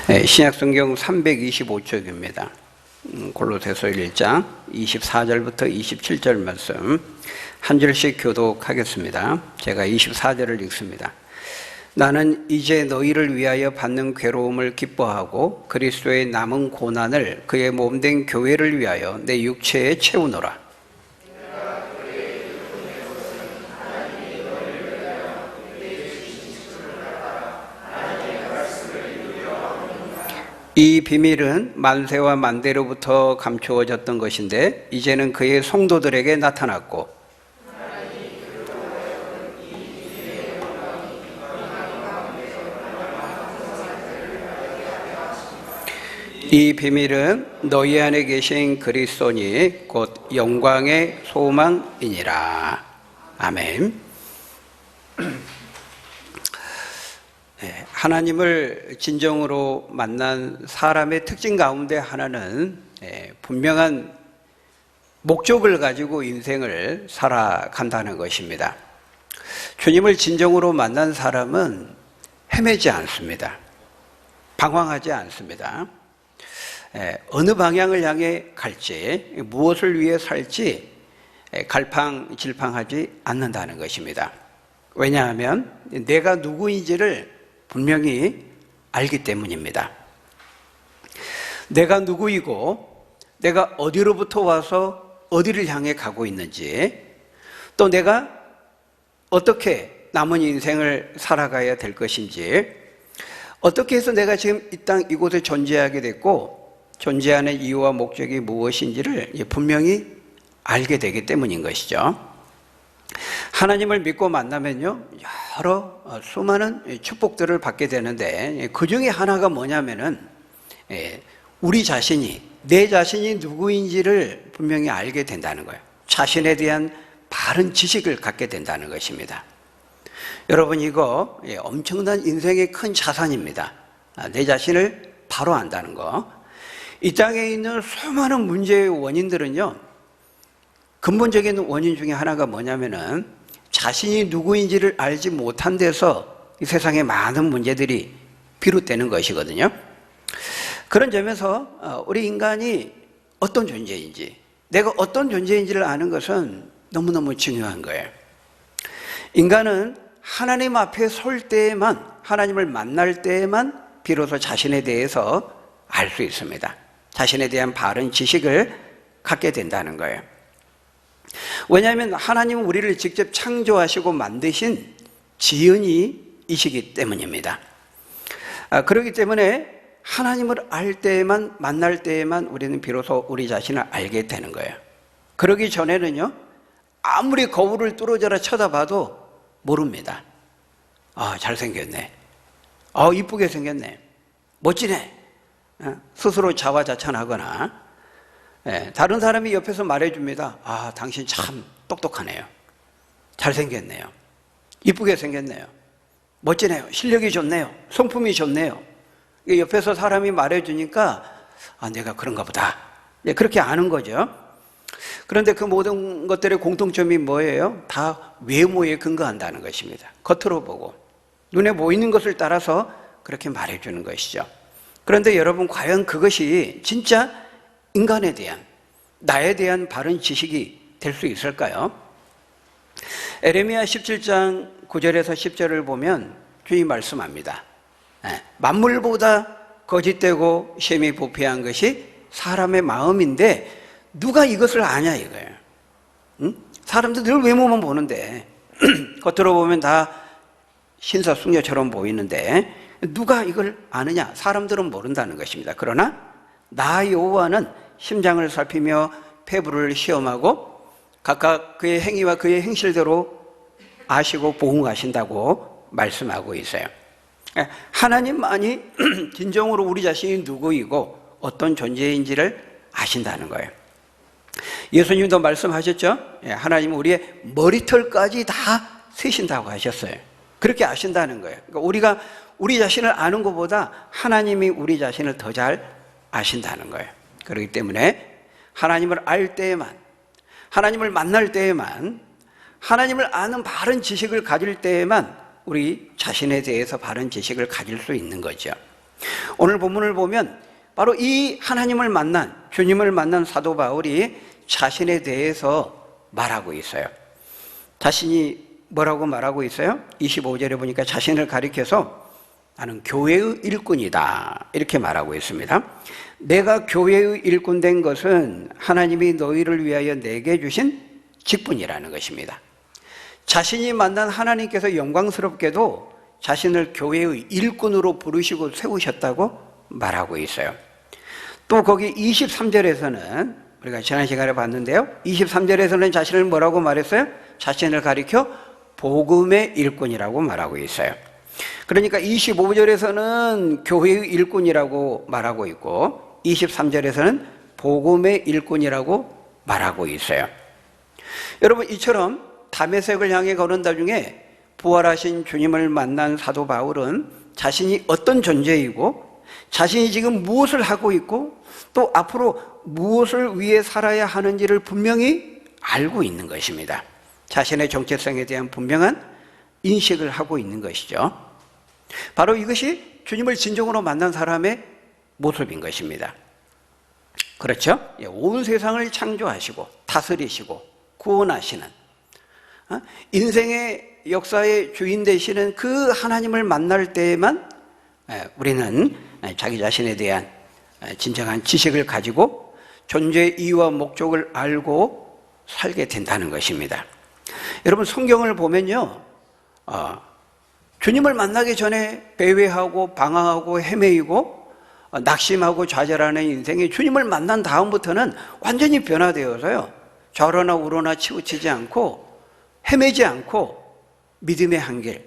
신약성경 325쪽입니다. 골로새서 1장 24절부터 27절 말씀 한 절씩 교독하겠습니다. 제가 24절을 읽습니다. 나는 이제 너희를 위하여 받는 괴로움을 기뻐하고 그리스도의 남은 고난을 그의 몸된 교회를 위하여 내 육체에 채우노라. 이 비밀은 만세와 만대로부터 감추어졌던 것인데 이제는 그의 성도들에게 나타났고 이 비밀은 너희 안에 계신 그리스도니 곧 영광의 소망이니라. 아멘. 하나님을 진정으로 만난 사람의 특징 가운데 하나는 분명한 목적을 가지고 인생을 살아간다는 것입니다. 주님을 진정으로 만난 사람은 헤매지 않습니다. 방황하지 않습니다. 어느 방향을 향해 갈지, 무엇을 위해 살지 갈팡질팡하지 않는다는 것입니다. 왜냐하면 내가 누구인지를 분명히 알기 때문입니다. 내가 누구이고 내가 어디로부터 와서 어디를 향해 가고 있는지, 또 내가 어떻게 남은 인생을 살아가야 될 것인지, 어떻게 해서 내가 지금 이 땅 이곳에 존재하게 됐고 존재하는 이유와 목적이 무엇인지를 분명히 알게 되기 때문인 것이죠. 하나님을 믿고 만나면요, 여러 수많은 축복들을 받게 되는데 그 중에 하나가 뭐냐면은 우리 자신이, 내 자신이 누구인지를 분명히 알게 된다는 거예요. 자신에 대한 바른 지식을 갖게 된다는 것입니다. 여러분, 이거 엄청난 인생의 큰 자산입니다. 내 자신을 바로 안다는 거. 이 땅에 있는 수많은 문제의 원인들은요, 근본적인 원인 중에 하나가 뭐냐면은 자신이 누구인지를 알지 못한 데서 이 세상에 많은 문제들이 비롯되는 것이거든요. 그런 점에서 우리 인간이 어떤 존재인지, 내가 어떤 존재인지를 아는 것은 너무너무 중요한 거예요. 인간은 하나님 앞에 설 때에만, 하나님을 만날 때에만 비로소 자신에 대해서 알 수 있습니다. 자신에 대한 바른 지식을 갖게 된다는 거예요. 왜냐하면 하나님은 우리를 직접 창조하시고 만드신 지은이이시기 때문입니다. 그렇기 때문에 하나님을 알 때에만, 만날 때에만 우리는 비로소 우리 자신을 알게 되는 거예요. 그러기 전에는요, 아무리 거울을 뚫어져라 쳐다봐도 모릅니다. 잘생겼네. 이쁘게 생겼네. 멋지네. 스스로 자화자찬하거나 다른 사람이 옆에서 말해줍니다. 당신 참 똑똑하네요. 잘생겼네요. 이쁘게 생겼네요. 멋지네요. 실력이 좋네요. 성품이 좋네요. 옆에서 사람이 말해주니까 내가 그런가 보다. 그렇게 아는 거죠. 그런데 그 모든 것들의 공통점이 뭐예요? 다 외모에 근거한다는 것입니다. 겉으로 보고 눈에 보이는 것을 따라서 그렇게 말해주는 것이죠. 그런데 여러분, 과연 그것이 진짜 인간에 대한, 나에 대한 바른 지식이 될 수 있을까요? 에레미야 17장 9절에서 10절을 보면 주님이 말씀합니다. 만물보다 거짓되고 셈이 부패한 것이 사람의 마음인데 누가 이것을 아냐 이거예요. 사람들 늘 외모만 보는데 겉으로 보면 다 신사숙녀처럼 보이는데 누가 이걸 아느냐? 사람들은 모른다는 것입니다. 그러나 나 여호와는 심장을 살피며 폐부를 시험하고 각각 그의 행위와 그의 행실대로 아시고 보응하신다고 말씀하고 있어요. 하나님만이 진정으로 우리 자신이 누구이고 어떤 존재인지를 아신다는 거예요. 예수님도 말씀하셨죠? 하나님은 우리의 머리털까지 다 세신다고 하셨어요. 그렇게 아신다는 거예요. 그러니까 우리가 우리 자신을 아는 것보다 하나님이 우리 자신을 더 잘 아신다는 거예요. 그렇기 때문에 하나님을 알 때에만, 하나님을 만날 때에만, 하나님을 아는 바른 지식을 가질 때에만 우리 자신에 대해서 바른 지식을 가질 수 있는 거죠. 오늘 본문을 보면 바로 이 하나님을 만난, 주님을 만난 사도 바울이 자신에 대해서 말하고 있어요. 자신이 뭐라고 말하고 있어요? 25절에 보니까 자신을 가리켜서 나는 교회의 일꾼이다 이렇게 말하고 있습니다. 내가 교회의 일꾼 된 것은 하나님이 너희를 위하여 내게 주신 직분이라는 것입니다. 자신이 만난 하나님께서 영광스럽게도 자신을 교회의 일꾼으로 부르시고 세우셨다고 말하고 있어요. 또 거기 23절에서는 우리가 지난 시간에 봤는데요, 23절에서는 자신을 뭐라고 말했어요? 자신을 가리켜 복음의 일꾼이라고 말하고 있어요. 그러니까 25절에서는 교회의 일꾼이라고 말하고 있고 23절에서는 복음의 일꾼이라고 말하고 있어요. 여러분, 이처럼 다메섹을 향해 걸은다 중에 부활하신 주님을 만난 사도 바울은 자신이 어떤 존재이고 자신이 지금 무엇을 하고 있고 또 앞으로 무엇을 위해 살아야 하는지를 분명히 알고 있는 것입니다. 자신의 정체성에 대한 분명한 인식을 하고 있는 것이죠. 바로 이것이 주님을 진정으로 만난 사람의 모습인 것입니다. 그렇죠? 온 세상을 창조하시고 다스리시고 구원하시는 인생의 역사의 주인 되시는 그 하나님을 만날 때에만 우리는 자기 자신에 대한 진정한 지식을 가지고 존재의 이유와 목적을 알고 살게 된다는 것입니다. 여러분, 성경을 보면요, 주님을 만나기 전에 배회하고 방황하고 헤매이고 낙심하고 좌절하는 인생이 주님을 만난 다음부터는 완전히 변화되어서요, 좌로나 우로나 치우치지 않고 헤매지 않고 믿음의 한 길,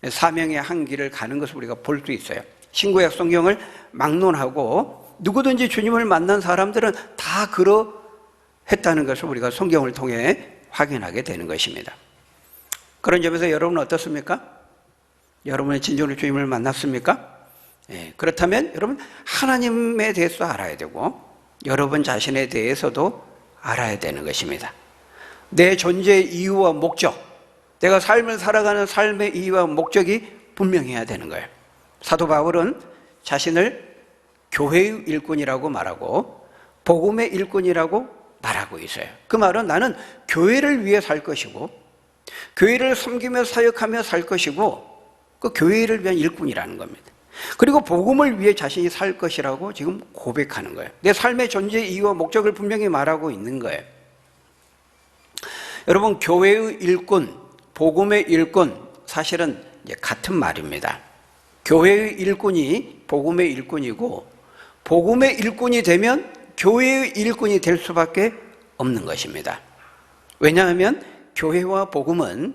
사명의 한 길을 가는 것을 우리가 볼 수 있어요. 신구약 성경을 막론하고 누구든지 주님을 만난 사람들은 다 그러했다는 것을 우리가 성경을 통해 확인하게 되는 것입니다. 그런 점에서 여러분은 어떻습니까? 여러분의 진정으로 주님을 만났습니까? 그렇다면 여러분, 하나님에 대해서 알아야 되고 여러분 자신에 대해서도 알아야 되는 것입니다. 내 존재의 이유와 목적, 내가 삶을 살아가는 삶의 이유와 목적이 분명해야 되는 거예요. 사도 바울은 자신을 교회의 일꾼이라고 말하고 복음의 일꾼이라고 말하고 있어요. 그 말은 나는 교회를 위해 살 것이고 교회를 섬기며 사역하며 살 것이고 그 교회를 위한 일꾼이라는 겁니다. 그리고 복음을 위해 자신이 살 것이라고 지금 고백하는 거예요. 내 삶의 존재의 이유와 목적을 분명히 말하고 있는 거예요. 여러분, 교회의 일꾼, 복음의 일꾼, 사실은 이제 같은 말입니다. 교회의 일꾼이 복음의 일꾼이고 복음의 일꾼이 되면 교회의 일꾼이 될 수밖에 없는 것입니다. 왜냐하면 교회와 복음은,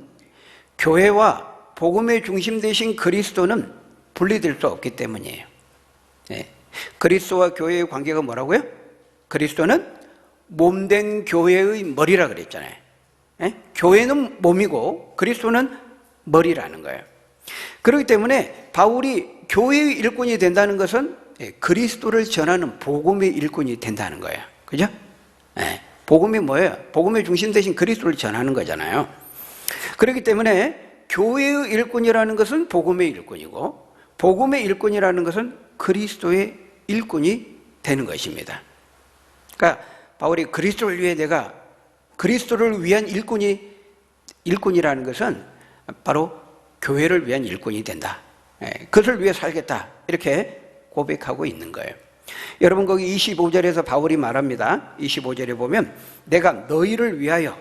교회와 복음의 중심 되신 그리스도는 분리될 수 없기 때문이에요. 그리스도와 교회의 관계가 뭐라고요? 그리스도는 몸된 교회의 머리라 그랬잖아요. 교회는 몸이고 그리스도는 머리라는 거예요. 그렇기 때문에 바울이 교회의 일꾼이 된다는 것은 그리스도를 전하는 복음의 일꾼이 된다는 거예요. 그죠? 복음이 뭐예요? 복음의 중심 대신 그리스도를 전하는 거잖아요. 그렇기 때문에 교회의 일꾼이라는 것은 복음의 일꾼이고 복음의 일꾼이라는 것은 그리스도의 일꾼이 되는 것입니다. 그러니까 바울이 그리스도를 위해 내가 그리스도를 위한 일꾼이라는 것은 바로 교회를 위한 일꾼이 된다. 그것을 위해 살겠다. 이렇게 고백하고 있는 거예요. 여러분, 거기 25절에서 바울이 말합니다. 25절에 보면 내가 너희를 위하여,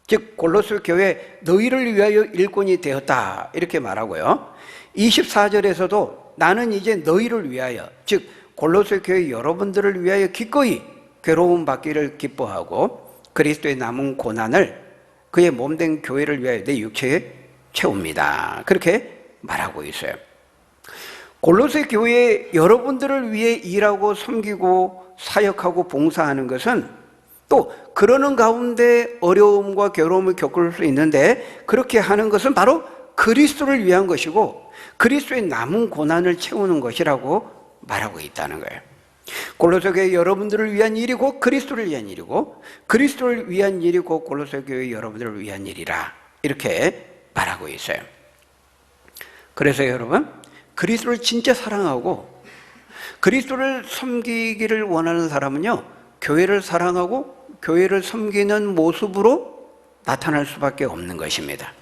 즉 골로새 교회 너희를 위하여 일꾼이 되었다. 이렇게 말하고요. 24절에서도 나는 이제 너희를 위하여, 즉 골로새 교회 여러분들을 위하여 기꺼이 괴로움 받기를 기뻐하고 그리스도의 남은 고난을 그의 몸된 교회를 위하여 내 육체에 채웁니다. 그렇게 말하고 있어요. 골로새 교회 여러분들을 위해 일하고 섬기고 사역하고 봉사하는 것은 또 그러는 가운데 어려움과 괴로움을 겪을 수 있는데 그렇게 하는 것은 바로 그리스도를 위한 것이고 그리스도의 남은 고난을 채우는 것이라고 말하고 있다는 거예요. 골로새 교회 여러분들을 위한 일이고 그리스도를 위한 일이고 그리스도를 위한 일이고 골로새 교회 여러분들을 위한 일이라 이렇게 말하고 있어요. 그래서 여러분, 그리스도를 진짜 사랑하고 그리스도를 섬기기를 원하는 사람은요, 교회를 사랑하고 교회를 섬기는 모습으로 나타날 수밖에 없는 것입니다.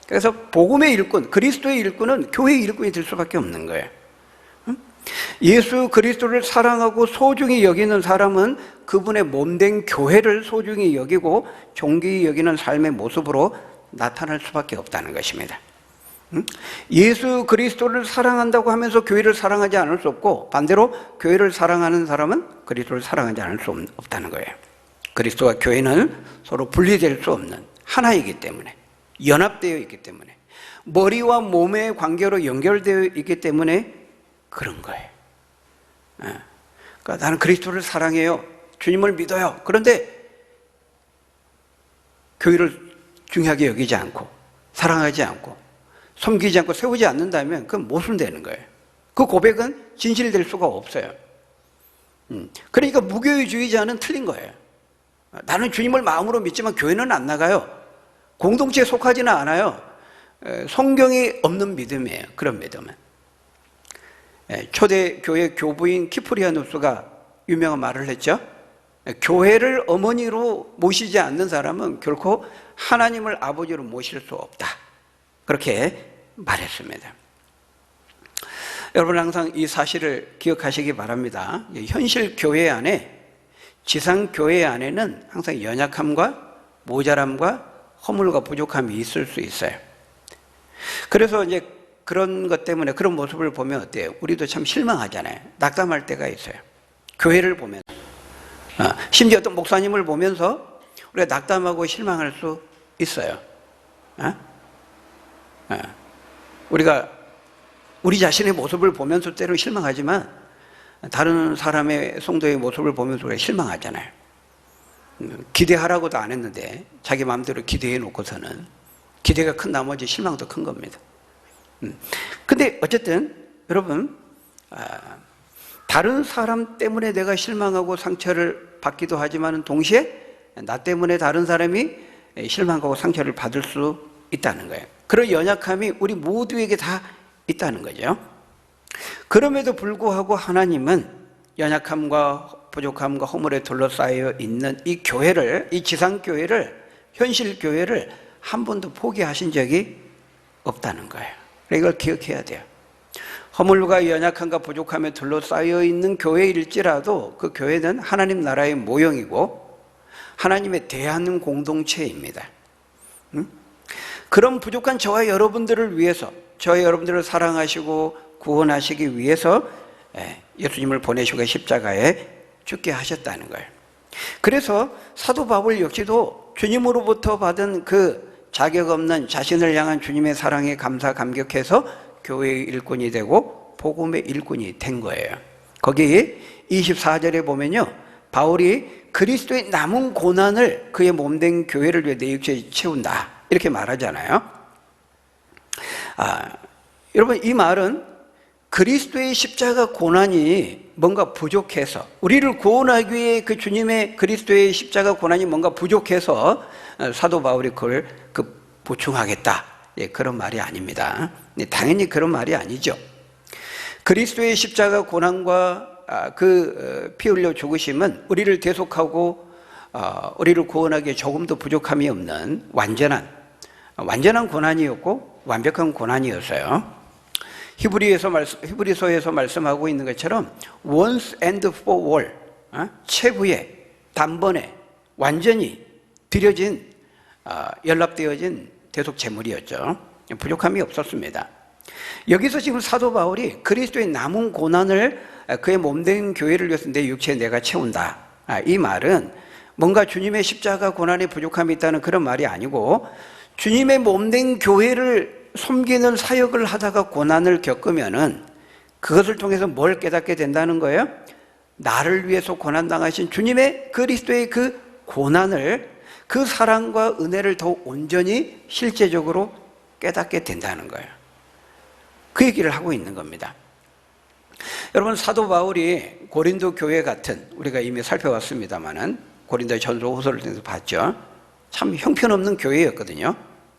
그래서 복음의 일꾼, 그리스도의 일꾼은 교회의 일꾼이 될 수밖에 없는 거예요. 예수 그리스도를 사랑하고 소중히 여기는 사람은 그분의 몸된 교회를 소중히 여기고 존귀히 여기는 삶의 모습으로 나타날 수밖에 없다는 것입니다. 예수 그리스도를 사랑한다고 하면서 교회를 사랑하지 않을 수 없고, 반대로 교회를 사랑하는 사람은 그리스도를 사랑하지 않을 수 없다는 거예요. 그리스도와 교회는 서로 분리될 수 없는 하나이기 때문에, 연합되어 있기 때문에, 머리와 몸의 관계로 연결되어 있기 때문에 그런 거예요. 그러니까 나는 그리스도를 사랑해요, 주님을 믿어요. 그런데 교회를 중요하게 여기지 않고 사랑하지 않고 섬기지 않고 세우지 않는다면 그건 모순되는 거예요. 그 고백은 진실될 수가 없어요. 그러니까 무교회주의자는 틀린 거예요. 나는 주님을 마음으로 믿지만 교회는 안 나가요, 공동체에 속하지는 않아요. 성경이 없는 믿음이에요. 그런 믿음은. 초대 교회 교부인 키프리아누스가 유명한 말을 했죠. 교회를 어머니로 모시지 않는 사람은 결코 하나님을 아버지로 모실 수 없다, 그렇게 말했습니다. 여러분 항상 이 사실을 기억하시기 바랍니다. 현실 교회 안에, 지상 교회 안에는 항상 연약함과 모자람과 허물과 부족함이 있을 수 있어요. 그래서 이제 그런 것 때문에 그런 모습을 보면 어때요? 우리도 참 실망하잖아요. 낙담할 때가 있어요. 교회를 보면서, 심지어 어떤 목사님을 보면서 우리가 낙담하고 실망할 수 있어요. 우리가 우리 자신의 모습을 보면서 때로 실망하지만 다른 사람의 성도의 모습을 보면서 우리가 실망하잖아요. 기대하라고도 안 했는데 자기 마음대로 기대해 놓고서는 기대가 큰 나머지 실망도 큰 겁니다. 근데 어쨌든 여러분, 다른 사람 때문에 내가 실망하고 상처를 받기도 하지만 동시에 나 때문에 다른 사람이 실망하고 상처를 받을 수 있다는 거예요. 그런 연약함이 우리 모두에게 다 있다는 거죠. 그럼에도 불구하고 하나님은 연약함과 부족함과 허물에 둘러싸여 있는 이 교회를, 이 지상교회를, 현실 교회를 한 번도 포기하신 적이 없다는 거예요. 이걸 기억해야 돼요. 허물과 연약함과 부족함에 둘러싸여 있는 교회일지라도 그 교회는 하나님 나라의 모형이고 하나님의 대한 공동체입니다. 그런 부족한 저와 여러분들을 위해서, 저와 여러분들을 사랑하시고 구원하시기 위해서 예수님을 보내시고 십자가에 죽게 하셨다는 거예요. 그래서 사도 바울 역시도 주님으로부터 받은 그 자격 없는 자신을 향한 주님의 사랑에 감사 감격해서 교회의 일꾼이 되고 복음의 일꾼이 된 거예요. 거기 24절에 보면요, 바울이 그리스도의 남은 고난을 그의 몸된 교회를 위해 내 육체에 채운다, 이렇게 말하잖아요. 여러분, 이 말은 그리스도의 십자가 고난이 뭔가 부족해서, 우리를 구원하기 위해 그 주님의 그리스도의 십자가 고난이 뭔가 부족해서 사도 바울이 그걸 보충하겠다, 그런 말이 아닙니다. 당연히 그런 말이 아니죠. 그리스도의 십자가 고난과 그 피 흘려 죽으심은 우리를 대속하고 우리를 구원하기에 조금도 부족함이 없는 완전한 고난이었고 완벽한 고난이었어요. 히브리서에서 말씀하고 있는 것처럼 once and for all, 최후에 단번에 완전히 드려진, 연락되어진 대속 제물이었죠. 부족함이 없었습니다. 여기서 지금 사도 바울이 그리스도의 남은 고난을 그의 몸된 교회를 위해서 내 육체에 내가 채운다, 이 말은 뭔가 주님의 십자가 고난에 부족함이 있다는 그런 말이 아니고, 주님의 몸된 교회를 섬기는 사역을 하다가 고난을 겪으면은 그것을 통해서 뭘 깨닫게 된다는 거예요? 나를 위해서 고난당하신 주님의 그리스도의 그 고난을, 그 사랑과 은혜를 더 온전히 실제적으로 깨닫게 된다는 거예요. 그 얘기를 하고 있는 겁니다. 여러분, 사도 바울이 고린도 교회 같은, 우리가 이미 살펴봤습니다마는 고린도 전서 후서를 통해서 봤죠. 참 형편없는 교회였거든요.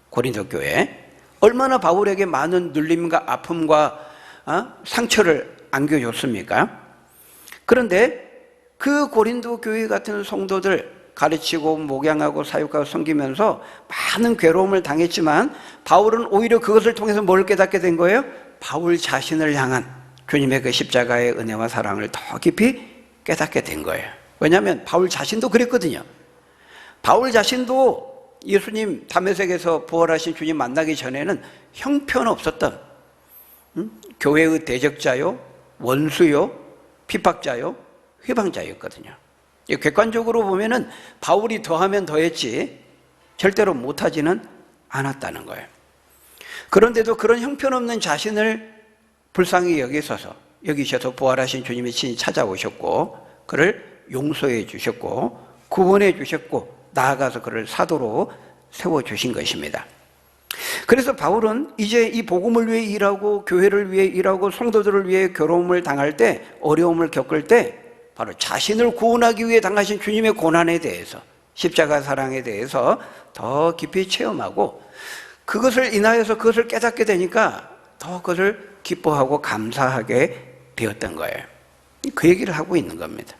고린도 교회. 얼마나 바울에게 많은 눌림과 아픔과 상처를 안겨줬습니까? 그런데 그 고린도 교회 같은 성도들 가르치고 목양하고 사육하고 섬기면서 많은 괴로움을 당했지만 바울은 오히려 그것을 통해서 뭘 깨닫게 된 거예요? 바울 자신을 향한 주님의 그 십자가의 은혜와 사랑을 더 깊이 깨닫게 된 거예요. 왜냐하면 바울 자신도 그랬거든요. 바울 자신도 예수님 다메섹에서 부활하신 주님 만나기 전에는 형편없었던 교회의 대적자요, 원수요, 핍박자요, 회방자였거든요. 객관적으로 보면은 바울이 더하면 더했지 절대로 못하지는 않았다는 거예요. 그런데도 그런 형편없는 자신을 불쌍히 여기셔서 부활하신 주님이 친히 찾아오셨고 그를 용서해 주셨고 구원해 주셨고 나아가서 그를 사도로 세워주신 것입니다. 그래서 바울은 이제 이 복음을 위해 일하고 교회를 위해 일하고 성도들을 위해 괴로움을 당할 때, 어려움을 겪을 때 바로 자신을 구원하기 위해 당하신 주님의 고난에 대해서, 십자가 사랑에 대해서 더 깊이 체험하고 그것을 인하여서 그것을 깨닫게 되니까 더 그것을 기뻐하고 감사하게 되었던 거예요. 그 얘기를 하고 있는 겁니다.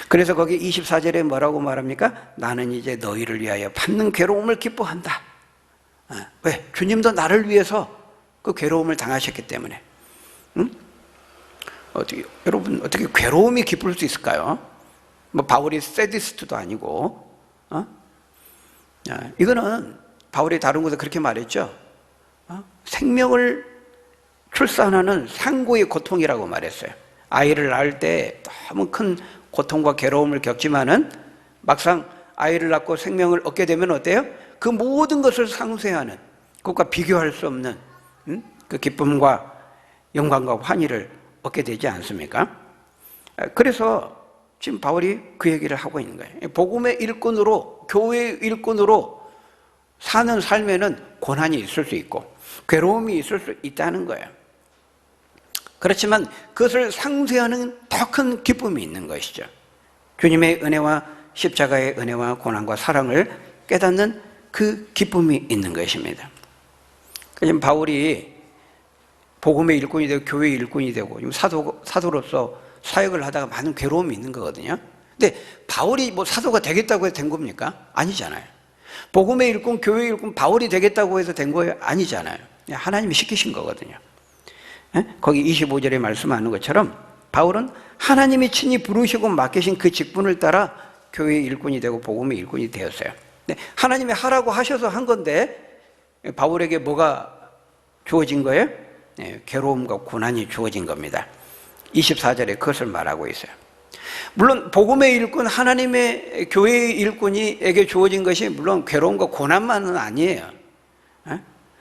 그래서 거기 24절에 뭐라고 말합니까? 나는 이제 너희를 위하여 받는 괴로움을 기뻐한다. 왜? 주님도 나를 위해서 그 괴로움을 당하셨기 때문에. 여러분 어떻게 괴로움이 기쁠 수 있을까요? 뭐 바울이 세디스트도 아니고, 이거는 바울이 다른 곳에 그렇게 말했죠. 생명을 출산하는 상고의 고통이라고 말했어요. 아이를 낳을 때 너무 큰 고통과 괴로움을 겪지만은 막상 아이를 낳고 생명을 얻게 되면 어때요? 그 모든 것을 상쇄하는, 그것과 비교할 수 없는 그 기쁨과 영광과 환희를 얻게 되지 않습니까? 그래서 지금 바울이 그 얘기를 하고 있는 거예요. 복음의 일꾼으로, 교회의 일꾼으로 사는 삶에는 고난이 있을 수 있고 괴로움이 있을 수 있다는 거예요. 그렇지만 그것을 상쇄하는 더 큰 기쁨이 있는 것이죠. 주님의 은혜와 십자가의 은혜와 고난과 사랑을 깨닫는 그 기쁨이 있는 것입니다. 지금 바울이 복음의 일꾼이 되고 교회의 일꾼이 되고 사도로서 사역을 하다가 많은 괴로움이 있는 거거든요. 근데 바울이 뭐 사도가 되겠다고 해서 된 겁니까? 아니잖아요. 복음의 일꾼, 교회의 일꾼 바울이 되겠다고 해서 된 거예요? 아니잖아요. 하나님이 시키신 거거든요. 거기 25절에 말씀하는 것처럼 바울은 하나님이 친히 부르시고 맡기신 그 직분을 따라 교회의 일꾼이 되고 복음의 일꾼이 되었어요. 하나님이 하라고 하셔서 한 건데 바울에게 뭐가 주어진 거예요? 괴로움과 고난이 주어진 겁니다. 24절에 그것을 말하고 있어요. 물론 복음의 일꾼, 하나님의 교회의 일꾼에게 주어진 것이 물론 괴로움과 고난만은 아니에요.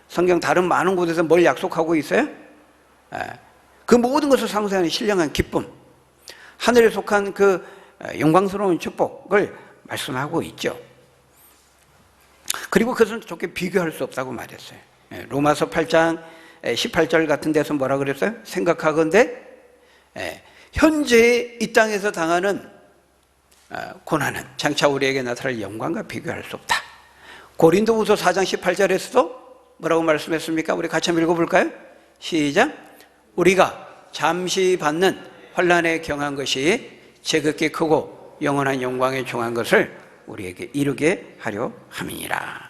성경 다른 많은 곳에서 뭘 약속하고 있어요? 그 모든 것을 상쇄하는 신령한 기쁨, 하늘에 속한 그 영광스러운 축복을 말씀하고 있죠. 그리고 그것은 좋게 비교할 수 없다고 말했어요. 로마서 8장 18절 같은 데서 뭐라 그랬어요? 생각하건대 현재 이 땅에서 당하는 고난은 장차 우리에게 나타날 영광과 비교할 수 없다. 고린도후서 4장 18절에서도 뭐라고 말씀했습니까? 우리 같이 한번 읽어볼까요? 시작. 우리가 잠시 받는 환난에 경한 것이 지극히 크고 영원한 영광에 종한 것을 우리에게 이루게 하려 함이니라.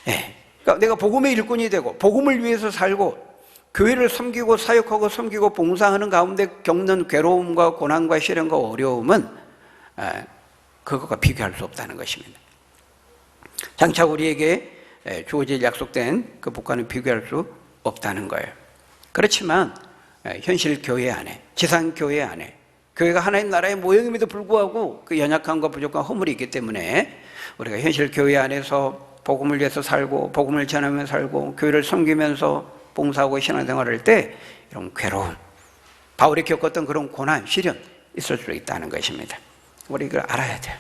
그러니까 내가 복음의 일꾼이 되고 복음을 위해서 살고 교회를 섬기고 사역하고 섬기고 봉사하는 가운데 겪는 괴로움과 고난과 시련과 어려움은 그것과 비교할 수 없다는 것입니다. 장차 우리에게 주어질 약속된 그 복과는 비교할 수 없다는 거예요. 그렇지만 현실 교회 안에, 지상 교회 안에, 교회가 하나님 나라의 모형임에도 불구하고 그 연약함과 부족한 허물이 있기 때문에 우리가 현실 교회 안에서 복음을 위해서 살고 복음을 전하며 살고 교회를 섬기면서 봉사하고 신앙생활을 할 때 이런 괴로움, 바울이 겪었던 그런 고난, 시련 있을 수 있다는 것입니다. 우리 이걸 알아야 돼요.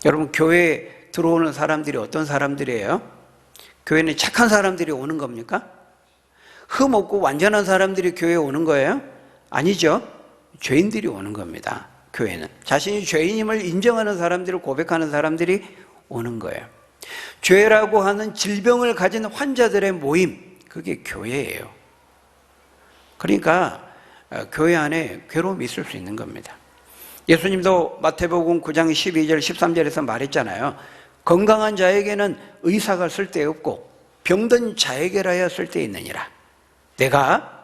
여러분, 교회에 들어오는 사람들이 어떤 사람들이에요? 교회는 착한 사람들이 오는 겁니까? 흠 없고 완전한 사람들이 교회에 오는 거예요? 아니죠. 죄인들이 오는 겁니다. 교회는 자신이 죄인임을 인정하는 사람들을 고백하는 사람들이 오는 거예요. 죄라고 하는 질병을 가진 환자들의 모임, 그게 교회예요. 그러니까 교회 안에 괴로움이 있을 수 있는 겁니다. 예수님도 마태복음 9장 12절 13절에서 말했잖아요. 건강한 자에게는 의사가 쓸데없고 병든 자에게라야 쓸데있느니라.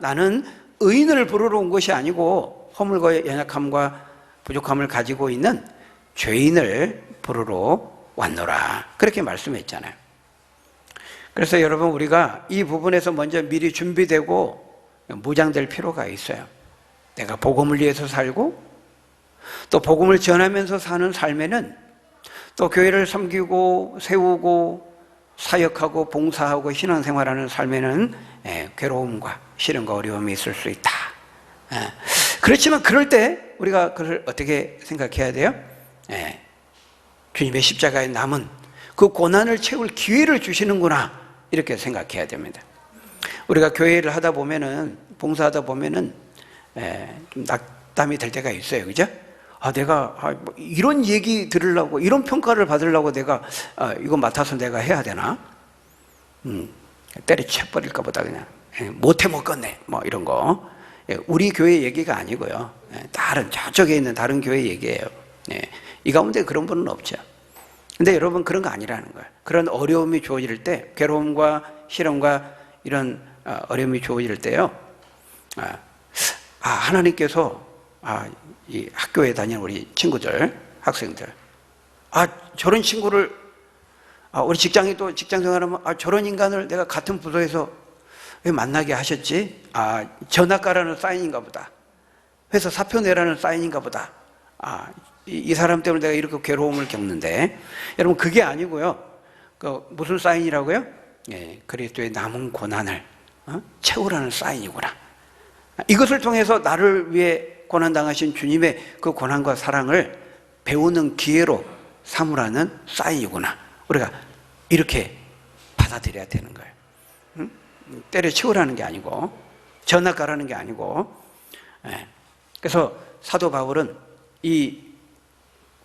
나는 의인을 부르러 온 것이 아니고 허물과 연약함과 부족함을 가지고 있는 죄인을 부르러 왔노라. 그렇게 말씀했잖아요. 그래서 여러분, 우리가 이 부분에서 먼저 미리 준비되고 무장될 필요가 있어요. 내가 복음을 위해서 살고 또 복음을 전하면서 사는 삶에는 또 교회를 섬기고 세우고 사역하고 봉사하고 신앙생활하는 삶에는 괴로움과 시련과 어려움이 있을 수 있다. 그렇지만 그럴 때 우리가 그걸 어떻게 생각해야 돼요? 주님의 십자가에 남은 그 고난을 채울 기회를 주시는구나, 이렇게 생각해야 됩니다. 우리가 교회를 하다 보면은, 봉사하다 보면은 좀 낙담이 될 때가 있어요. 그죠? 내가 이런 얘기 들으려고, 이런 평가를 받으려고 내가 이거 맡아서 내가 해야 되나? 때려쳐버릴까 보다 그냥 못해 먹겠네, 뭐 이런 거. 우리 교회 얘기가 아니고요, 다른 저쪽에 있는 다른 교회 얘기예요. 이 가운데 그런 분은 없죠. 근데 여러분, 그런 거 아니라는 거예요. 그런 어려움이 주어질 때, 괴로움과 시련과 이런 어려움이 주어질 때요, 하나님께서 이 학교에 다니는 우리 친구들, 학생들, 저런 친구를, 우리 직장이 또 직장 생활하면 저런 인간을 내가 같은 부서에서 왜 만나게 하셨지? 전학가라는 사인인가 보다. 회사 사표 내라는 사인인가 보다. 이 사람 때문에 내가 이렇게 괴로움을 겪는데, 여러분, 그게 아니고요. 무슨 사인이라고요? 그리스도의 남은 고난을 채우라는 사인이구나. 이것을 통해서 나를 위해 고난당하신 주님의 그 고난과 사랑을 배우는 기회로 삼으라는 사인이구나. 우리가 이렇게 받아들여야 되는 거예요. 때려치우라는 게 아니고, 전학 가라는 게 아니고. 그래서 사도 바울은 이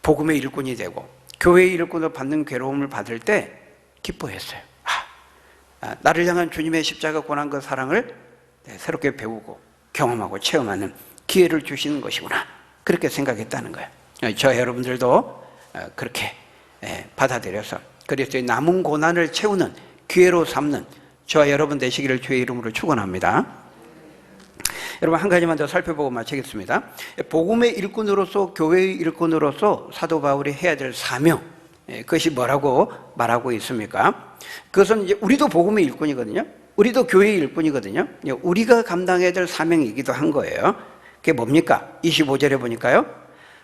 복음의 일꾼이 되고 교회의 일꾼을 받는 괴로움을 받을 때 기뻐했어요. 나를 향한 주님의 십자가 고난과 사랑을 새롭게 배우고 경험하고 체험하는 기회를 주시는 것이구나, 그렇게 생각했다는 거예요. 저 여러분들도 그렇게 받아들여서 그리스도의 남은 고난을 채우는 기회로 삼는 저와 여러분 되시기를 주의 이름으로 축원합니다. 여러분, 한 가지만 더 살펴보고 마치겠습니다. 복음의 일꾼으로서, 교회의 일꾼으로서 사도 바울이 해야 될 사명, 그것이 뭐라고 말하고 있습니까? 그것은 이제 우리도 복음의 일꾼이거든요. 우리도 교회의 일꾼이거든요. 우리가 감당해야 될 사명이기도 한 거예요. 그게 뭡니까? 25절에 보니까요,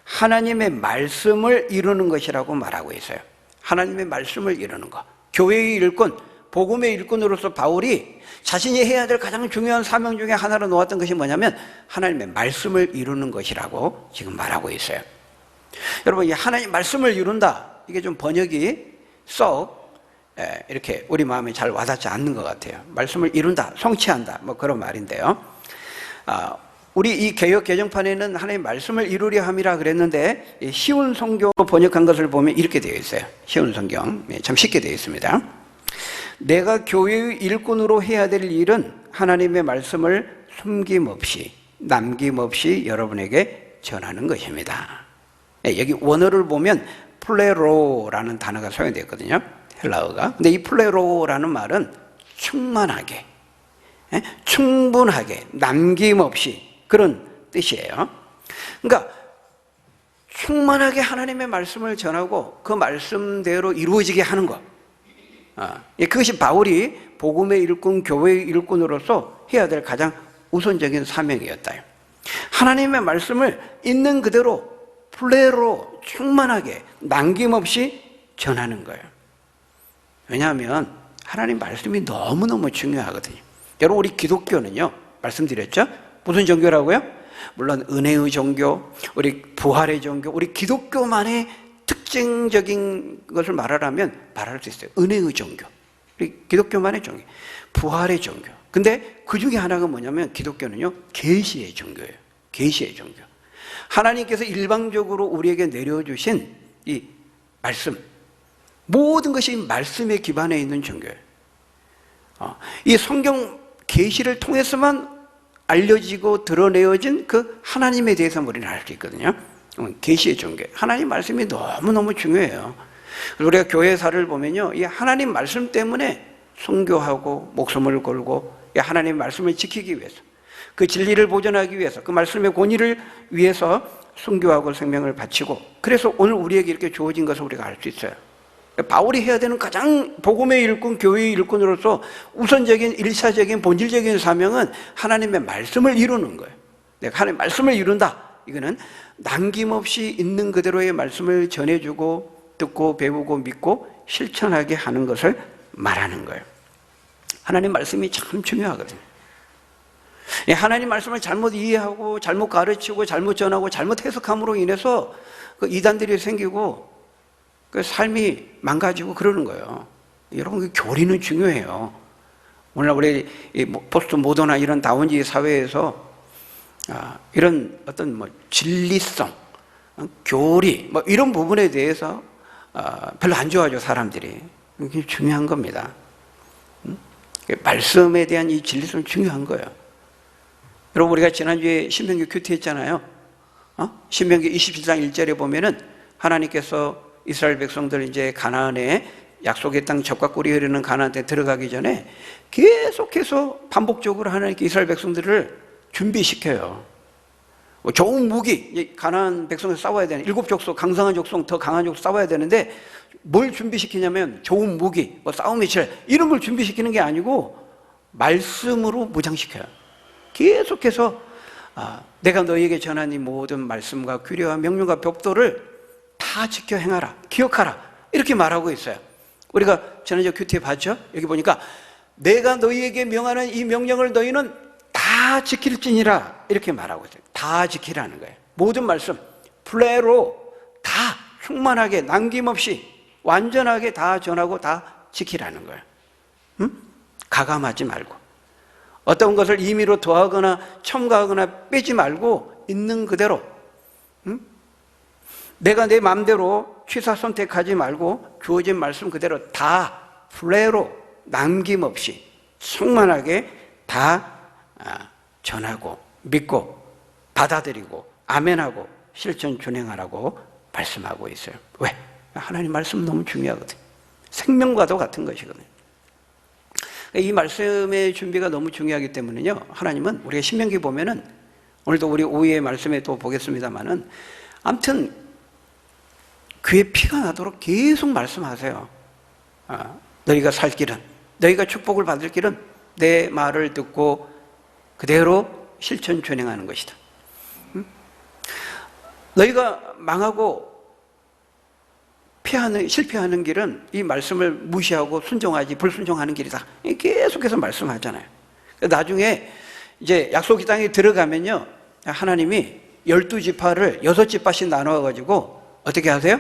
하나님의 말씀을 이루는 것이라고 말하고 있어요. 하나님의 말씀을 이루는 것. 교회의 일꾼, 복음의 일꾼으로서 바울이 자신이 해야 될 가장 중요한 사명 중에 하나로 놓았던 것이 뭐냐면 하나님의 말씀을 이루는 것이라고 지금 말하고 있어요. 여러분, 이 하나님 말씀을 이룬다, 이게 좀 번역이 썩 이렇게 우리 마음에 잘 와닿지 않는 것 같아요. 말씀을 이룬다, 성취한다, 뭐 그런 말인데요. 우리 이 개역 개정판에는 하나님 말씀을 이루려 함이라 그랬는데, 쉬운 성경 번역한 것을 보면 이렇게 되어 있어요. 쉬운 성경, 참 쉽게 되어 있습니다. 내가 교회의 일꾼으로 해야 될 일은 하나님의 말씀을 숨김없이 남김없이 여러분에게 전하는 것입니다. 여기 원어를 보면 플레로라는 단어가 사용되어 있거든요, 헬라어가. 근데 이 플레로라는 말은 충만하게, 충분하게, 남김없이, 그런 뜻이에요. 그러니까 충만하게 하나님의 말씀을 전하고 그 말씀대로 이루어지게 하는 것, 그것이 바울이 복음의 일꾼, 교회의 일꾼으로서 해야 될 가장 우선적인 사명이었다. 하나님의 말씀을 있는 그대로 플레로 충만하게 남김없이 전하는 거예요. 왜냐하면 하나님 말씀이 너무너무 중요하거든요. 여러분, 우리 기독교는요, 말씀드렸죠? 무슨 종교라고요? 물론 은혜의 종교, 우리 부활의 종교, 우리 기독교만의 특징적인 것을 말하라면 말할 수 있어요. 은혜의 종교, 우리 기독교만의 종교, 부활의 종교. 근데 그 중에 하나가 뭐냐면 기독교는요, 계시의 종교예요. 계시의 종교. 하나님께서 일방적으로 우리에게 내려주신 이 말씀, 모든 것이 말씀에 기반해 있는 종교예요. 이 성경 계시를 통해서만 알려지고 드러내어진 그 하나님에 대해서 우리는 알 수 있거든요. 계시의 종교, 하나님 말씀이 너무너무 중요해요. 우리가 교회사를 보면요, 이 하나님 말씀 때문에 순교하고 목숨을 걸고 이 하나님 말씀을 지키기 위해서, 그 진리를 보존하기 위해서, 그 말씀의 권위를 위해서 순교하고 생명을 바치고, 그래서 오늘 우리에게 이렇게 주어진 것을 우리가 알 수 있어요. 바울이 해야 되는 가장 복음의 일꾼, 교회의 일꾼으로서 우선적인 일차적인 본질적인 사명은 하나님의 말씀을 이루는 거예요. 내가 하나님의 말씀을 이룬다, 이거는 남김없이 있는 그대로의 말씀을 전해주고 듣고 배우고 믿고 실천하게 하는 것을 말하는 거예요. 하나님 말씀이 참 중요하거든요. 하나님 말씀을 잘못 이해하고 잘못 가르치고 잘못 전하고 잘못 해석함으로 인해서 그 이단들이 생기고 그 삶이 망가지고 그러는 거예요. 여러분, 그 교리는 중요해요. 오늘 우리 포스트 모더나 이런 다원주의 사회에서 이런 어떤 진리성, 교리 이런 부분에 대해서 별로 안 좋아하죠, 사람들이. 이게 중요한 겁니다. 말씀에 대한 이 진리성은 중요한 거예요. 여러분, 우리가 지난주에 신명기 큐티 했잖아요. 신명기 27장 1절에 보면은 하나님께서 이스라엘 백성들 이제 가나안에 약속의 땅 젖과 꿀이 흐르는 가나안 땅에 들어가기 전에 계속해서 반복적으로 하나님께 이스라엘 백성들을 준비시켜요. 좋은 무기, 가나안 백성에서 싸워야 되는 7족속, 강성한 족속, 더 강한 족속 싸워야 되는데 뭘 준비시키냐면 좋은 무기, 싸움의 질 이런 걸 준비시키는 게 아니고 말씀으로 무장시켜요. 계속해서 내가 너희에게 전한 이 모든 말씀과 규례와 명령과 벽도를 다 지켜 행하라, 기억하라, 이렇게 말하고 있어요. 우리가 지난주 큐티에 봤죠? 여기 보니까 내가 너희에게 명하는 이 명령을 너희는 다 지킬지니라, 이렇게 말하고 있어요. 다 지키라는 거예요. 모든 말씀 플레로 다 충만하게 남김없이 완전하게 다 전하고 다 지키라는 거예요. 가감하지 말고 어떤 것을 임의로 더하거나 첨가하거나 빼지 말고 있는 그대로, 내가 내 마음대로 취사 선택하지 말고 주어진 말씀 그대로 다 플레로 남김없이 충만하게 다 전하고 믿고 받아들이고 아멘하고 실천 준행하라고 말씀하고 있어요. 왜? 하나님 말씀 너무 중요하거든요. 생명과도 같은 것이거든요. 이 말씀의 준비가 너무 중요하기 때문에요, 하나님은 우리가 신명기 보면은, 오늘도 우리 오후의 말씀에 또 보겠습니다만은, 아무튼 귀에 피가 나도록 계속 말씀하세요. 너희가 살 길은, 너희가 축복을 받을 길은 내 말을 듣고 그대로 실천 준행하는 것이다. 너희가 망하고 실패하는 길은 이 말씀을 무시하고 순종하지 불순종하는 길이다. 계속해서 말씀하잖아요. 나중에 이제 약속의 땅에 들어가면요, 하나님이 12지파를 6지파씩 나눠가지고 어떻게 하세요?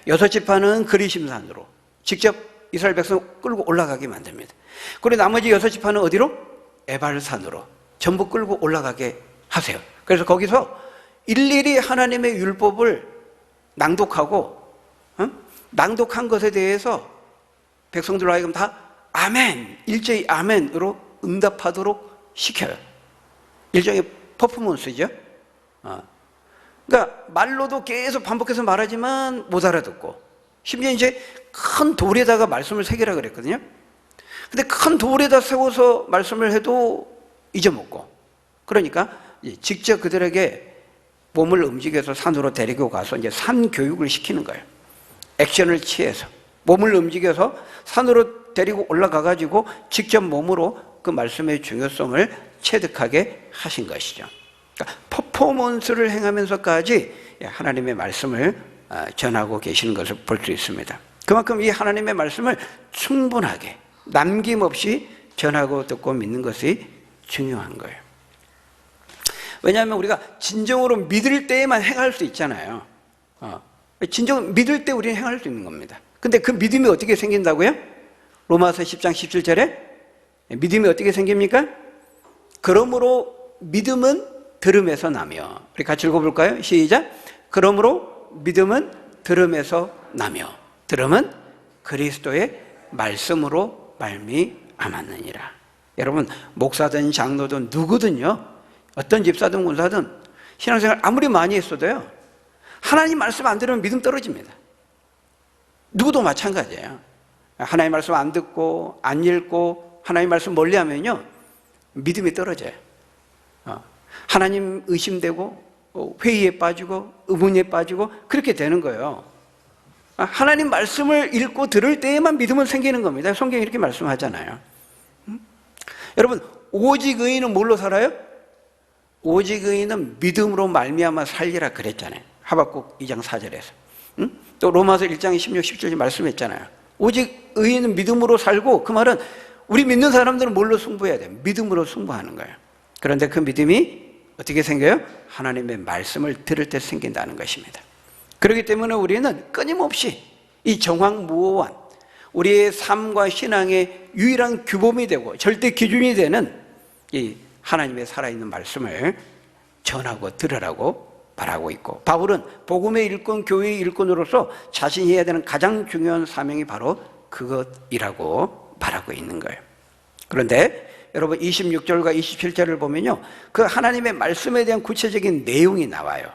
6지파는 그리심산으로 직접 이스라엘 백성 끌고 올라가게 만듭니다. 그리고 나머지 6지파는 어디로? 에발산으로 전부 끌고 올라가게 하세요. 그래서 거기서 일일이 하나님의 율법을 낭독하고, 낭독한 것에 대해서 백성들로 하여금 다 아멘, 일제히 아멘으로 응답하도록 시켜요. 일종의 퍼포먼스죠. 그러니까 말로도 계속 반복해서 말하지만 못 알아듣고, 심지어 이제 큰 돌에다가 말씀을 새기라 그랬거든요. 근데 큰 돌에다 세워서 말씀을 해도 잊어먹고, 그러니까 직접 그들에게 몸을 움직여서 산으로 데리고 가서 이제 산 교육을 시키는 거예요. 액션을 취해서 몸을 움직여서 산으로 데리고 올라가가지고 직접 몸으로 그 말씀의 중요성을 체득하게 하신 것이죠. 그러니까 퍼포먼스를 행하면서까지 하나님의 말씀을 전하고 계시는 것을 볼 수 있습니다. 그만큼 이 하나님의 말씀을 충분하게 남김없이 전하고 듣고 믿는 것이 중요한 거예요. 왜냐하면 우리가 진정으로 믿을 때에만 행할 수 있잖아요. 진정 믿을 때 우리는 행할 수 있는 겁니다. 근데 그 믿음이 어떻게 생긴다고요? 로마서 10장 17절에 믿음이 어떻게 생깁니까? 그러므로 믿음은 들음에서 나며, 우리 같이 읽어볼까요? 시작. 그러므로 믿음은 들음에서 나며 들음은 그리스도의 말씀으로 말미암았느니라. 여러분, 목사든 장로든 누구든요, 어떤 집사든 군사든 신앙생활 아무리 많이 했어도요, 하나님 말씀 안 들으면 믿음 떨어집니다. 누구도 마찬가지예요. 하나님 말씀 안 듣고 안 읽고 하나님 말씀 멀리 하면요, 믿음이 떨어져요. 하나님 의심되고 회의에 빠지고 의문에 빠지고 그렇게 되는 거예요. 하나님 말씀을 읽고 들을 때에만 믿음은 생기는 겁니다. 성경이 이렇게 말씀하잖아요. 여러분, 오직 의인은 뭘로 살아요? 오직 의인은 믿음으로 말미암아 살리라 그랬잖아요. 하박국 2장 4절에서. 또 로마서 1장 16, 17절 말씀했잖아요. 오직 의인은 믿음으로 살고, 그 말은 우리 믿는 사람들은 뭘로 승부해야 돼요? 믿음으로 승부하는 거예요. 그런데 그 믿음이 어떻게 생겨요? 하나님의 말씀을 들을 때 생긴다는 것입니다. 그렇기 때문에 우리는 끊임없이 이 정황무오한 우리의 삶과 신앙의 유일한 규범이 되고 절대 기준이 되는 이 하나님의 살아있는 말씀을 전하고 들으라고 말하고 있고, 바울은 복음의 일꾼, 교회의 일꾼으로서 자신이 해야 되는 가장 중요한 사명이 바로 그것이라고 말하고 있는 거예요. 그런데 여러분, 26절과 27절을 보면요, 그 하나님의 말씀에 대한 구체적인 내용이 나와요.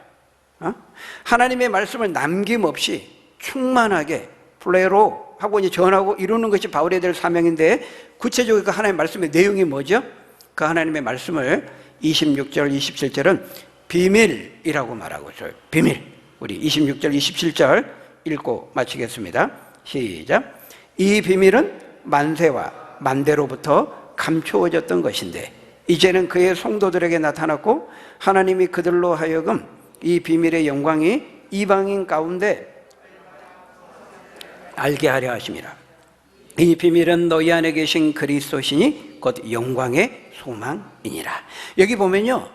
하나님의 말씀을 남김없이 충만하게 플레로 하고 이제 전하고 이루는 것이 바울에 될 사명인데, 구체적으로 그 하나님의 말씀의 내용이 뭐죠? 그 하나님의 말씀을 26절, 27절은 비밀이라고 말하고 있어요. 비밀. 우리 26절, 27절 읽고 마치겠습니다. 시작. 이 비밀은 만세와 만대로부터 감추어졌던 것인데 이제는 그의 성도들에게 나타났고, 하나님이 그들로 하여금 이 비밀의 영광이 이방인 가운데 알게 하려 하심이라. 이 비밀은 너희 안에 계신 그리스도시니 곧 영광의 소망이니라. 여기 보면요,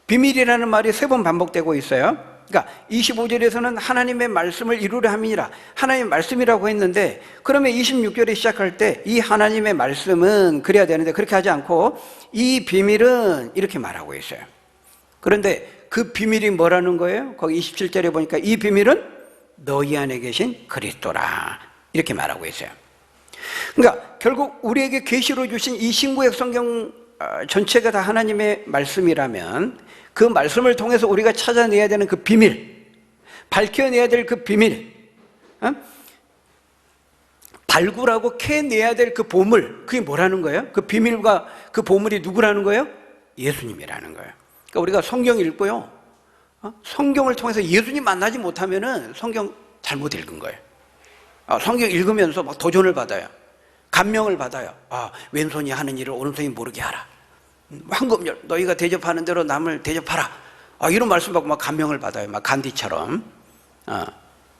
비밀이라는 말이 3번 반복되고 있어요. 그러니까 25절에서는 하나님의 말씀을 이루려 함이니라, 하나님의 말씀이라고 했는데, 그러면 26절에 시작할 때 이 하나님의 말씀은 그래야 되는데 그렇게 하지 않고 이 비밀은 이렇게 말하고 있어요. 그런데 그 비밀이 뭐라는 거예요? 거기 27절에 보니까 이 비밀은 너희 안에 계신 그리스도라 이렇게 말하고 있어요. 그러니까 결국 우리에게 계시로 주신 이 신구약 성경 전체가 다 하나님의 말씀이라면, 그 말씀을 통해서 우리가 찾아내야 되는 그 비밀, 밝혀내야 될 그 비밀, 발굴하고 캐내야 될 그 보물, 그게 뭐라는 거예요? 그 비밀과 그 보물이 누구라는 거예요? 예수님이라는 거예요. 그러니까 우리가 성경 읽고요, 성경을 통해서 예수님 만나지 못하면은 성경 잘못 읽은 거예요. 성경 읽으면서 막 도전을 받아요. 감명을 받아요. 왼손이 하는 일을 오른손이 모르게 하라. 황금열, 너희가 대접하는 대로 남을 대접하라. 이런 말씀 받고 막 감명을 받아요. 막 간디처럼.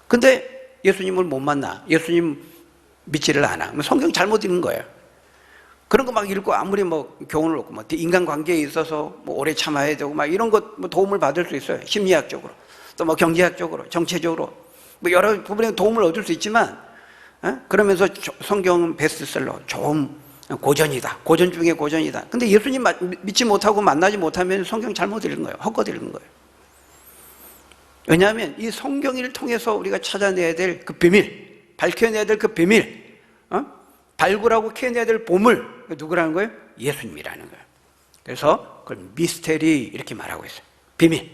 근데 예수님을 못 만나. 예수님 믿지를 않아. 성경 잘못 읽는 거예요. 그런 거 막 읽고 아무리 뭐 교훈을 얻고 뭐 인간관계에 있어서 뭐 오래 참아야 되고 막 이런 것 뭐 도움을 받을 수 있어요. 심리학적으로, 또 뭐 경제학적으로, 정체적으로 뭐 여러 부분에 도움을 얻을 수 있지만, 그러면서 성경은 베스트셀러, 좋은 고전이다, 고전 중에 고전이다. 근데 예수님 믿지 못하고 만나지 못하면 성경 잘못 읽은 거예요. 헛것 읽은 거예요. 왜냐하면 이 성경을 통해서 우리가 찾아내야 될 그 비밀, 밝혀내야 될 그 비밀, 발굴하고 캐내야 될 보물, 누구라는 거예요? 예수님이라는 거예요. 그래서 그걸 미스테리 이렇게 말하고 있어요. 비밀.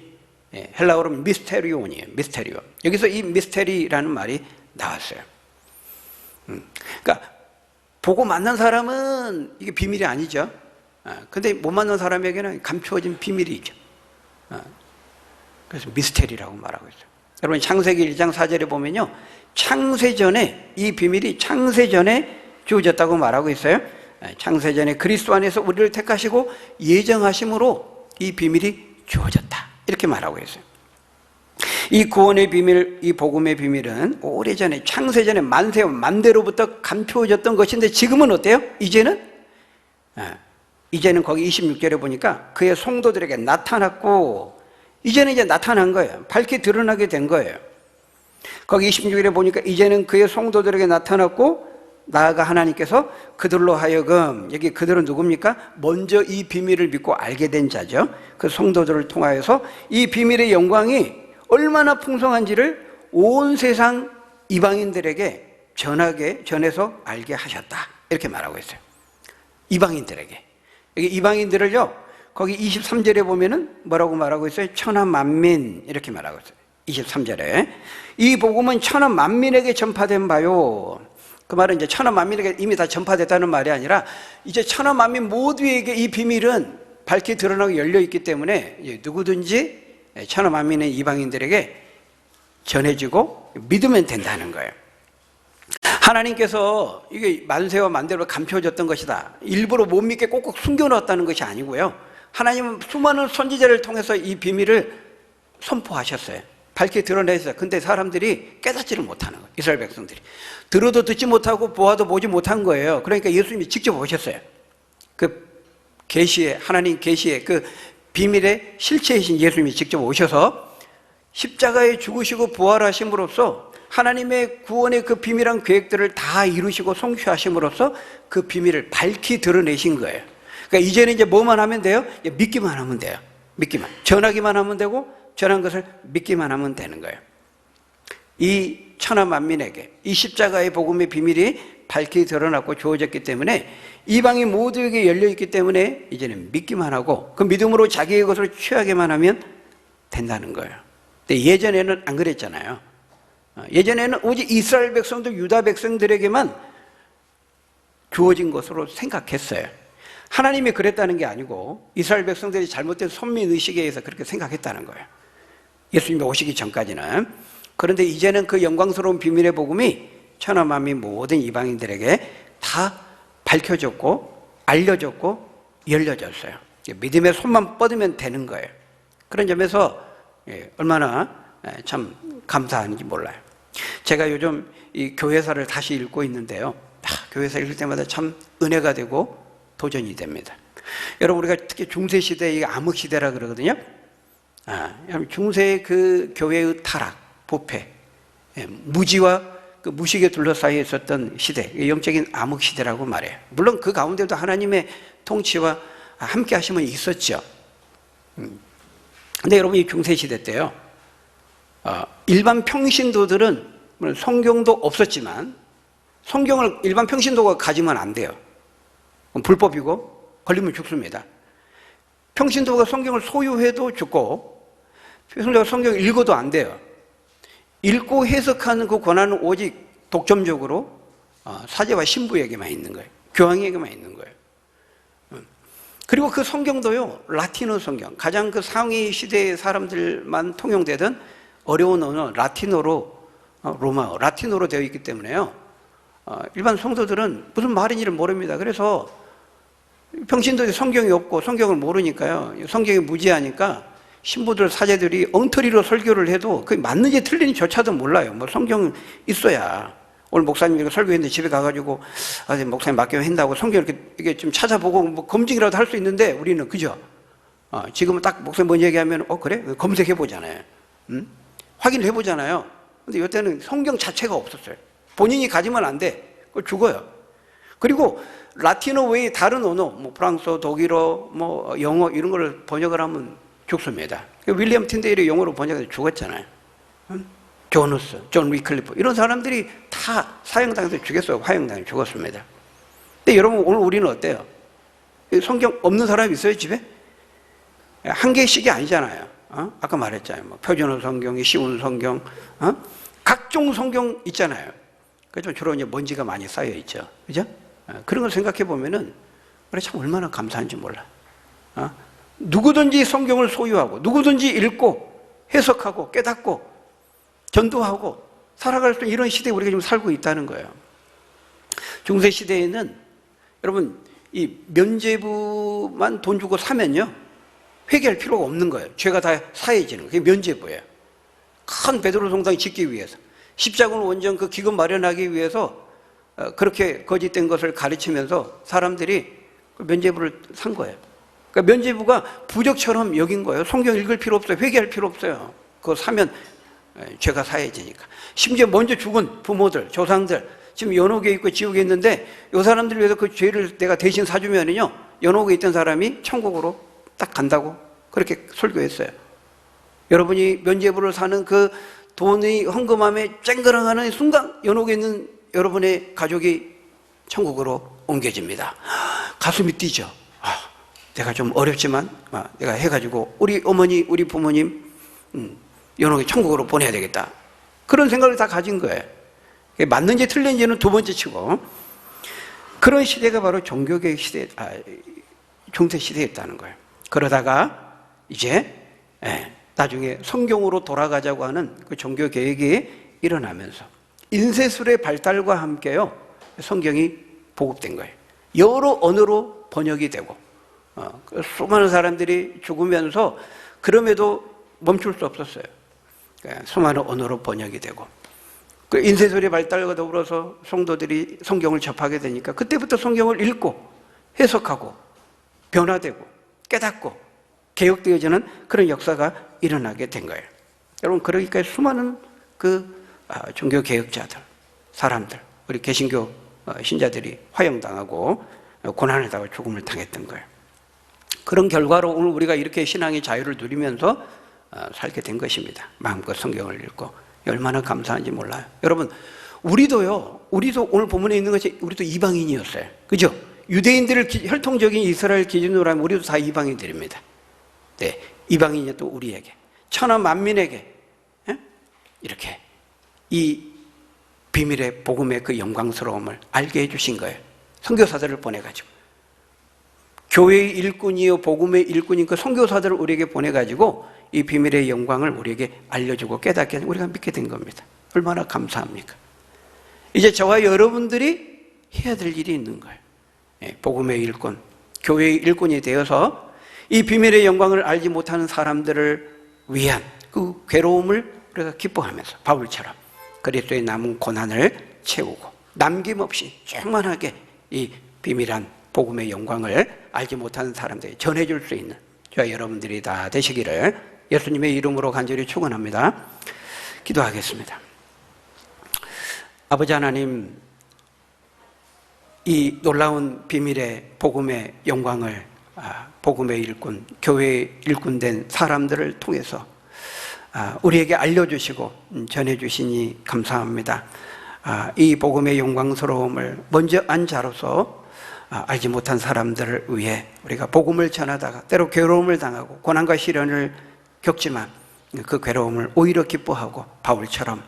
헬라어로는 미스테리온이에요. 미스테리온. 여기서 이 미스테리라는 말이 나왔어요. 그러니까 보고 만난 사람은 이게 비밀이 아니죠. 근데 못 만난 사람에게는 감추어진 비밀이죠. 그래서 미스테리라고 말하고 있어요. 여러분, 창세기 1장 4절에 보면요, 창세전에 이 비밀이 창세전에 주어졌다고 말하고 있어요. 창세전에 그리스도 안에서 우리를 택하시고 예정하심으로 이 비밀이 주어졌다 이렇게 말하고 있어요. 이 구원의 비밀, 이 복음의 비밀은 오래전에 창세전에 만세와 만대로부터 감추어졌던 것인데, 지금은 어때요? 이제는 거기 26절에 보니까 그의 성도들에게 나타났고, 이제는 이제 나타난 거예요. 밝게 드러나게 된 거예요. 거기 26절에 보니까 이제는 그의 성도들에게 나타났고, 나아가 하나님께서 그들로 하여금, 여기 그들은 누굽니까? 먼저 이 비밀을 믿고 알게 된 자죠. 그 성도들을 통하여서 이 비밀의 영광이 얼마나 풍성한지를 온 세상 이방인들에게 전해서 알게 하셨다 이렇게 말하고 있어요. 이방인들에게. 여기 이방인들을요, 거기 23절에 보면은 뭐라고 말하고 있어요? 천하 만민, 이렇게 말하고 있어요. 23절에. 이 복음은 천하 만민에게 전파된 바요. 그 말은 이제 천하 만민에게 이미 다 전파됐다는 말이 아니라 이제 천하 만민 모두에게 이 비밀은 밝히 드러나고 열려 있기 때문에 누구든지 천하 만민의 이방인들에게 전해지고 믿으면 된다는 거예요. 하나님께서 이게 만세와 만대로 감춰졌던 것이다, 일부러 못 믿게 꼭꼭 숨겨놓았다는 것이 아니고요, 하나님은 수많은 선지자를 통해서 이 비밀을 선포하셨어요. 밝게 드러내셨어요. 근데 사람들이 깨닫지를 못하는 거예요. 이스라엘 백성들이 들어도 듣지 못하고 보아도 보지 못한 거예요. 그러니까 예수님이 직접 오셨어요. 그 계시의, 하나님 계시의 그 비밀의 실체이신 예수님이 직접 오셔서 십자가에 죽으시고 부활하심으로써 하나님의 구원의 그 비밀한 계획들을 다 이루시고 성취하심으로써 그 비밀을 밝히 드러내신 거예요. 그러니까 이제는 이제 뭐만 하면 돼요? 믿기만 하면 돼요. 믿기만. 전하기만 하면 되고 전한 것을 믿기만 하면 되는 거예요. 이 천하 만민에게 이 십자가의 복음의 비밀이 밝히 드러났고 주어졌기 때문에 이방인 모두에게 열려있기 때문에 이제는 믿기만 하고 그 믿음으로 자기의 것을 취하게만 하면 된다는 거예요. 근데 예전에는 안 그랬잖아요. 예전에는 오직 이스라엘 백성들, 유다 백성들에게만 주어진 것으로 생각했어요. 하나님이 그랬다는 게 아니고 이스라엘 백성들이 잘못된 선민의식에 의해서 그렇게 생각했다는 거예요. 예수님이 오시기 전까지는. 그런데 이제는 그 영광스러운 비밀의 복음이 천하 만민 모든 이방인들에게 다 밝혀졌고 알려졌고 열려졌어요. 믿음의 손만 뻗으면 되는 거예요. 그런 점에서 얼마나 참 감사한지 몰라요. 제가 요즘 이 교회사를 다시 읽고 있는데요, 교회사 읽을 때마다 참 은혜가 되고 도전이 됩니다. 여러분, 우리가 특히 중세시대의 암흑시대라 그러거든요. 중세의 그 교회의 타락, 부패, 무지와 그 무식에 둘러싸여 있었던 시대, 영적인 암흑시대라고 말해요. 물론 그 가운데도 하나님의 통치와 함께 하심은 있었죠. 근데 여러분, 이 중세시대 때요, 일반 평신도들은 물론 성경도 없었지만 성경을 일반 평신도가 가지면 안 돼요. 불법이고 걸리면 죽습니다. 평신도가 성경을 소유해도 죽고 평신도가 성경을 읽어도 안 돼요. 읽고 해석하는 그 권한은 오직 독점적으로 사제와 신부에게만 있는 거예요. 교황에게만 있는 거예요. 그리고 그 성경도요, 라틴어 성경, 가장 그 상위 시대의 사람들만 통용되던 어려운 언어 라틴어로, 로마어 라틴어로 되어 있기 때문에요, 일반 성도들은 무슨 말인지를 모릅니다. 그래서 평신도에 성경이 없고 성경을 모르니까요, 성경이 무지하니까 신부들, 사제들이 엉터리로 설교를 해도 그게 맞는지 틀린지조차도 몰라요. 뭐 성경 있어야, 오늘 목사님 이거 설교했는데 집에 가가지고 목사님 맡기면 한다고 성경 이렇게 좀 찾아보고 뭐 검증이라도 할 수 있는데, 우리는 그죠? 지금은 딱 목사님 뭔 얘기하면 그래? 검색해 보잖아요. 확인을 해보잖아요. 근데 이때는 성경 자체가 없었어요. 본인이 가지면 안 돼. 그거 죽어요. 그리고 라틴어 외에 다른 언어, 뭐 프랑스어, 독일어, 뭐 영어 이런 걸 번역을 하면 죽습니다. 윌리엄 틴데일이 영어로 번역해서 죽었잖아요. 존 후스, 존 위클리프 이런 사람들이 다 사형당해서 죽였어요. 화형당해 죽었습니다. 근데 여러분, 오늘 우리는 어때요? 성경 없는 사람이 있어요, 집에? 한 개씩이 아니잖아요. 아까 말했잖아요. 뭐 표준어 성경이, 쉬운 성경, 각종 성경 있잖아요. 그래서 주로 이제 먼지가 많이 쌓여 있죠. 그죠? 그런 걸 생각해 보면은 참 얼마나 감사한지 몰라. 누구든지 성경을 소유하고 누구든지 읽고 해석하고 깨닫고 전도하고 살아갈 수 있는 이런 시대에 우리가 지금 살고 있다는 거예요. 중세 시대에는 여러분, 이 면죄부만 돈 주고 사면요, 회개할 필요가 없는 거예요. 죄가 다 사해지는 거예요. 그게 면죄부예요. 큰 베드로 성당을 짓기 위해서, 십자군 원정 그 기금 마련하기 위해서 그렇게 거짓된 것을 가르치면서 사람들이 면죄부를 산 거예요. 그러니까 면죄부가 부적처럼 여긴 거예요. 성경 읽을 필요 없어요. 회개할 필요 없어요. 그거 사면 죄가 사해지니까. 심지어 먼저 죽은 부모들, 조상들, 지금 연옥에 있고 지옥에 있는데 이 사람들 위해서 그 죄를 내가 대신 사주면은요, 연옥에 있던 사람이 천국으로 딱 간다고 그렇게 설교했어요. 여러분이 면죄부를 사는 그 돈이 헌금함에 쨍그랑하는 순간 연옥에 있는 여러분의 가족이 천국으로 옮겨집니다. 가슴이 뛰죠. 내가 좀 어렵지만 내가 해가지고 우리 어머니, 우리 부모님 연옥이 천국으로 보내야 되겠다. 그런 생각을 다 가진 거예요. 맞는지 틀린지는 두 번째 치고, 그런 시대가 바로 종교개혁 시대, 중세 시대였다는 거예요. 그러다가 이제 나중에 성경으로 돌아가자고 하는 그 종교개혁이 일어나면서 인쇄술의 발달과 함께요, 성경이 보급된 거예요. 여러 언어로 번역이 되고, 수많은 사람들이 죽으면서 그럼에도 멈출 수 없었어요. 수많은 언어로 번역이 되고, 그 인쇄술의 발달과 더불어서 성도들이 성경을 접하게 되니까 그때부터 성경을 읽고 해석하고 변화되고 깨닫고 개혁되어지는 그런 역사가 일어나게 된 거예요. 여러분, 그러니까 수많은 그 종교 개혁자들, 사람들, 우리 개신교 신자들이 화형당하고 고난을 당하고 죽음을 당했던 거예요. 그런 결과로 오늘 우리가 이렇게 신앙의 자유를 누리면서 살게 된 것입니다. 마음껏 성경을 읽고 얼마나 감사한지 몰라요. 여러분, 우리도 오늘 본문에 있는 것이 우리도 이방인이었어요. 그죠? 유대인들을 혈통적인 이스라엘 기준으로 하면 우리도 다 이방인들입니다. 네, 이방인이 또 우리에게, 천하 만민에게 이렇게 이 비밀의 복음의 그 영광스러움을 알게 해주신 거예요. 선교사들을 보내가지고, 교회의 일꾼이요 복음의 일꾼인 그 선교사들을 우리에게 보내가지고 이 비밀의 영광을 우리에게 알려주고 깨닫게 하는, 우리가 믿게 된 겁니다. 얼마나 감사합니까? 이제 저와 여러분들이 해야 될 일이 있는 거예요. 복음의 일꾼, 교회의 일꾼이 되어서 이 비밀의 영광을 알지 못하는 사람들을 위한 그 괴로움을 우리가 기뻐하면서 바울처럼 그리스도의 남은 고난을 채우고 남김없이 충만하게 이 비밀한 복음의 영광을 알지 못하는 사람들에게 전해줄 수 있는 저와 여러분들이 다 되시기를 예수님의 이름으로 간절히 축원합니다. 기도하겠습니다. 아버지 하나님, 이 놀라운 비밀의 복음의 영광을 복음의 일꾼, 교회의 일꾼 된 사람들을 통해서 우리에게 알려주시고 전해주시니 감사합니다. 이 복음의 영광스러움을 먼저 안 자로서 알지 못한 사람들을 위해 우리가 복음을 전하다가 때로 괴로움을 당하고 고난과 시련을 겪지만 그 괴로움을 오히려 기뻐하고 바울처럼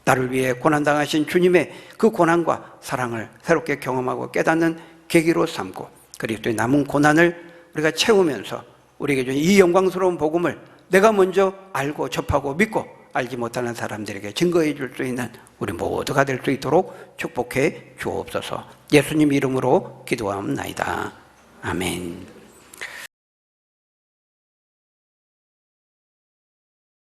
나를 위해 고난당하신 주님의 그 고난과 사랑을 새롭게 경험하고 깨닫는 계기로 삼고 그리스도의 남은 고난을 우리가 채우면서 우리에게 준 이 영광스러운 복음을 내가 먼저 알고 접하고 믿고 알지 못하는 사람들에게 증거해 줄 수 있는 우리 모두가 될 수 있도록 축복해 주옵소서. 예수님 이름으로 기도하옵나이다. 아멘.